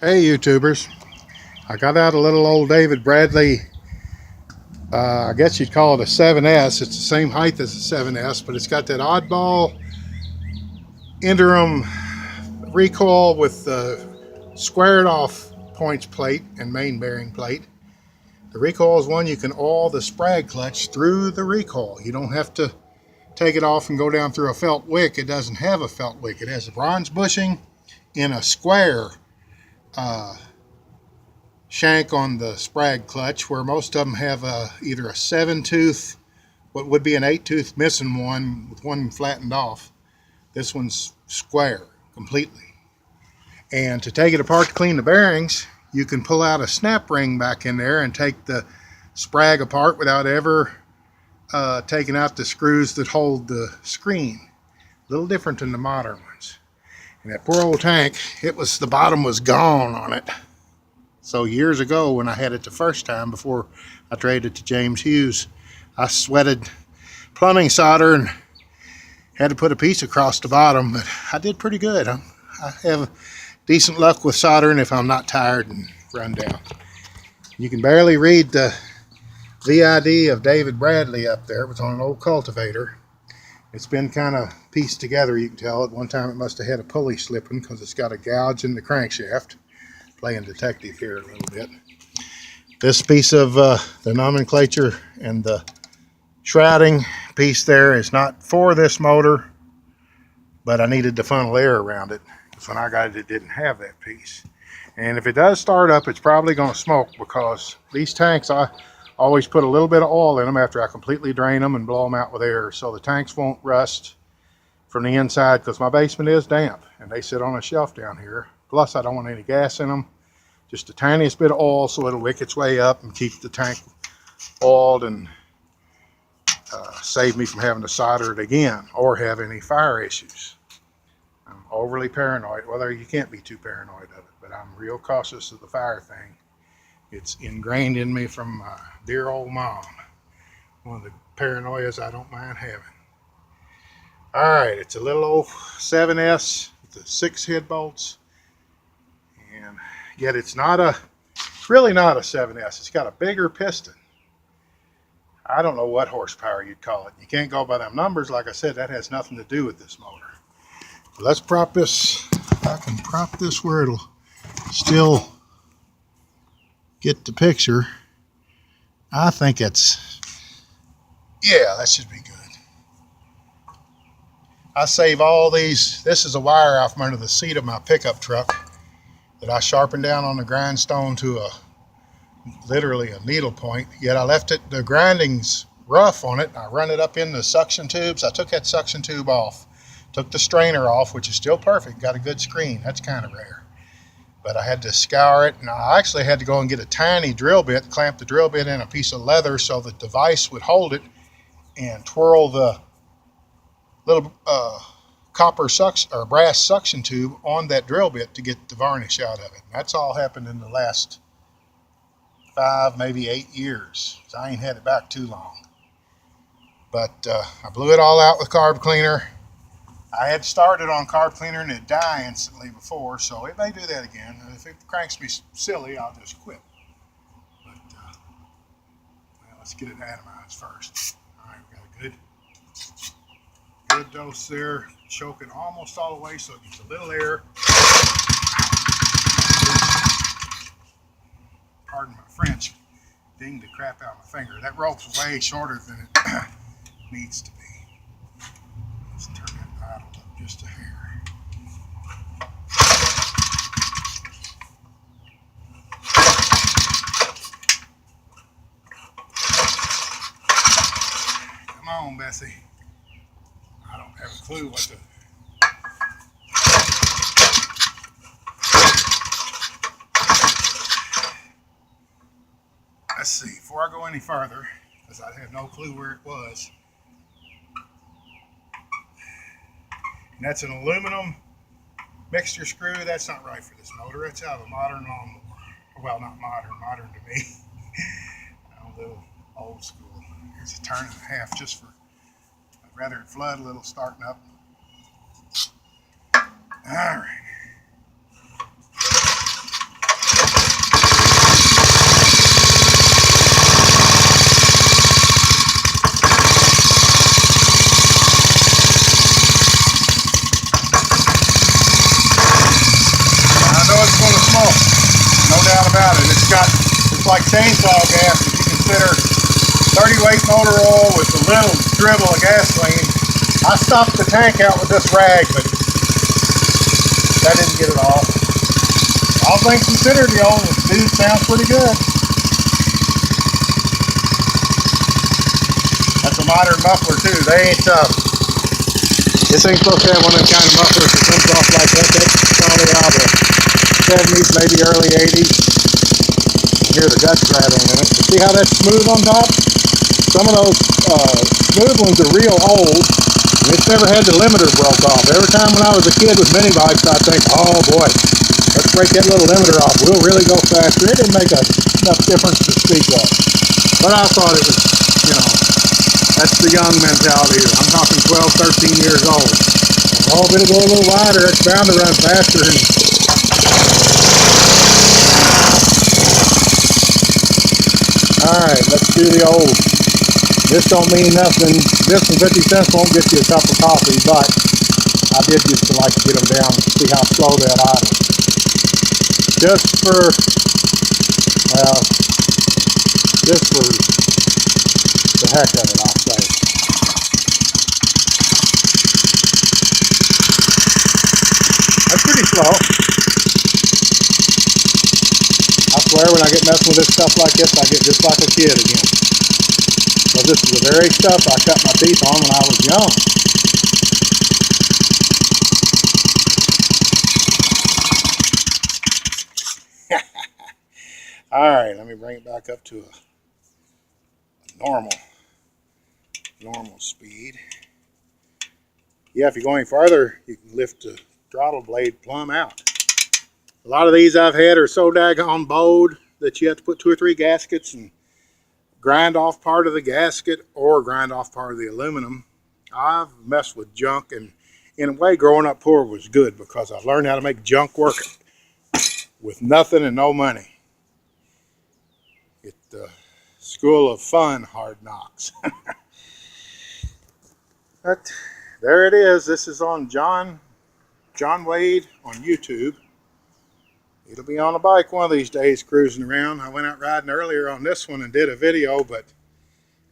Hey YouTubers, I got out a little old David Bradley, I guess you'd call it a 7S. It's the same height as a 7S, but it's got that Oddball interim recoil with the squared off points plate and main bearing plate. The recoil is one you can oil the sprag clutch through the recoil. You don't have to take it off and go down through a felt wick. It doesn't have a felt wick. It has a bronze bushing in a square shank on the sprag clutch, where most of them have either a 7-tooth, what would be an 8-tooth missing one with one flattened off. This one's square completely. And to take it apart to clean the bearings, you can pull out a snap ring back in there and take the sprag apart without ever taking out the screws that hold the screen. A little different than the modern ones. And that poor old tank, the bottom was gone on it. So years ago when I had it the first time before I traded it to James Hughes, I sweated plumbing solder and had to put a piece across the bottom, but I did pretty good. I have decent luck with soldering if I'm not tired and run down. You can barely read the VID of David Bradley up there. It was on an old cultivator. It's been kind of pieced together, you can tell. At one time it must have had a pulley slipping because it's got a gouge in the crankshaft. Playing detective here a little bit. This piece of the nomenclature and the shrouding piece there is not for this motor, but I needed the funnel air around it because when I got it, it didn't have that piece. And if it does start up, it's probably going to smoke, because these tanks, I always put a little bit of oil in them after I completely drain them and blow them out with air, so the tanks won't rust from the inside, because my basement is damp and they sit on a shelf down here. Plus I don't want any gas in them. Just the tiniest bit of oil so it'll wick its way up and keep the tank oiled and save me from having to solder it again or have any fire issues. I'm overly paranoid. Well, you can't be too paranoid of it, but I'm real cautious of the fire thing. It's ingrained in me from my dear old mom. One of the paranoias I don't mind having. All right, it's a little old 7S with the 6 head bolts. And yet it's really not a 7S. It's got a bigger piston. I don't know what horsepower you'd call it. You can't go by them numbers. Like I said, that has nothing to do with this motor. So let's prop this. I can prop this where it'll still get the picture. I think yeah, that should be good. I save all these. This is a wire off from under the seat of my pickup truck that I sharpened down on the grindstone to literally a needle point. Yet I left the grindings rough on it. I run it up in the suction tubes. I took that suction tube off, took the strainer off, which is still perfect, got a good screen. That's kind of rare. But I had to scour it, and I actually had to go and get a tiny drill bit, clamp the drill bit in a piece of leather so that the vise would hold it, and twirl the little copper suction or brass suction tube on that drill bit to get the varnish out of it. And that's all happened in the last 5, maybe 8 years. So I ain't had it back too long. But I blew it all out with carb cleaner. I had started on carb cleaner and it'd die instantly before, so it may do that again. And if it cranks me silly, I'll just quit. But well, let's get it atomized first. All right, we got a good dose there. Choke it almost all the way so it gets a little air. Pardon my French, dinged the crap out of my finger. That rope's way shorter than it needs to be. Let's turn that idle up just a hair. Come on, Bessie. I don't have a clue what to. Let's see, before I go any further, because I have no clue where it was. And that's an aluminum mixture screw. That's not right for this motor. It's out of a modern lawnmower. Well, not modern to me. A little old school. Here's a turn and a half just for, I'd rather it flood a little starting up. All right. normal, no doubt about it. It's like chainsaw gas. If you consider 30 weight motor oil with a little dribble of gasoline. I stopped the tank out with this rag, but that didn't get it all. All things considered, the old dude sounds pretty good. That's a modern muffler too. They ain't this ain't supposed to have one of them kind of mufflers that comes off like that. That's probably out of the 70s, maybe early 80s. You hear the guts rattling in it. You see how that's smooth on top? Some of those smooth ones are real old, and it's never had the limiter broke off. Every time when I was a kid with mini bikes, I'd think, oh boy, let's break that little limiter off. We'll really go faster. It didn't make enough difference to speak of. But I thought it was, you know, that's the young mentality. I'm talking 12, 13 years old. And, oh, it'll go a little wider. It's bound to run faster. And all right, let's do the old. This don't mean nothing. This and 50 cents won't get you a cup of coffee, but I did used to like to get them down and see how slow they'd idle. Just for, well, just for the heck of it, I'll say. That's pretty slow. I swear when I get messing with this stuff like this, I get just like a kid again. Because this is the very stuff I cut my teeth on when I was young. Alright, let me bring it back up to a normal speed. Yeah, if you go any farther, you can lift the throttle blade plumb out. A lot of these I've had are so daggone bowed that you have to put 2 or 3 gaskets and grind off part of the gasket or grind off part of the aluminum. I've messed with junk, and in a way growing up poor was good because I learned how to make junk work with nothing and no money. It's the school of fun, hard knocks. But there it is. This is on John Wade on YouTube. It'll be on a bike one of these days cruising around. I went out riding earlier on this one and did a video, but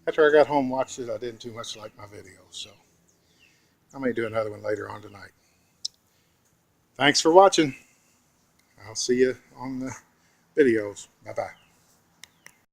after I got home and watched it, I didn't too much like my video, so I may do another one later on tonight. Thanks for watching. I'll see you on the videos. Bye-bye.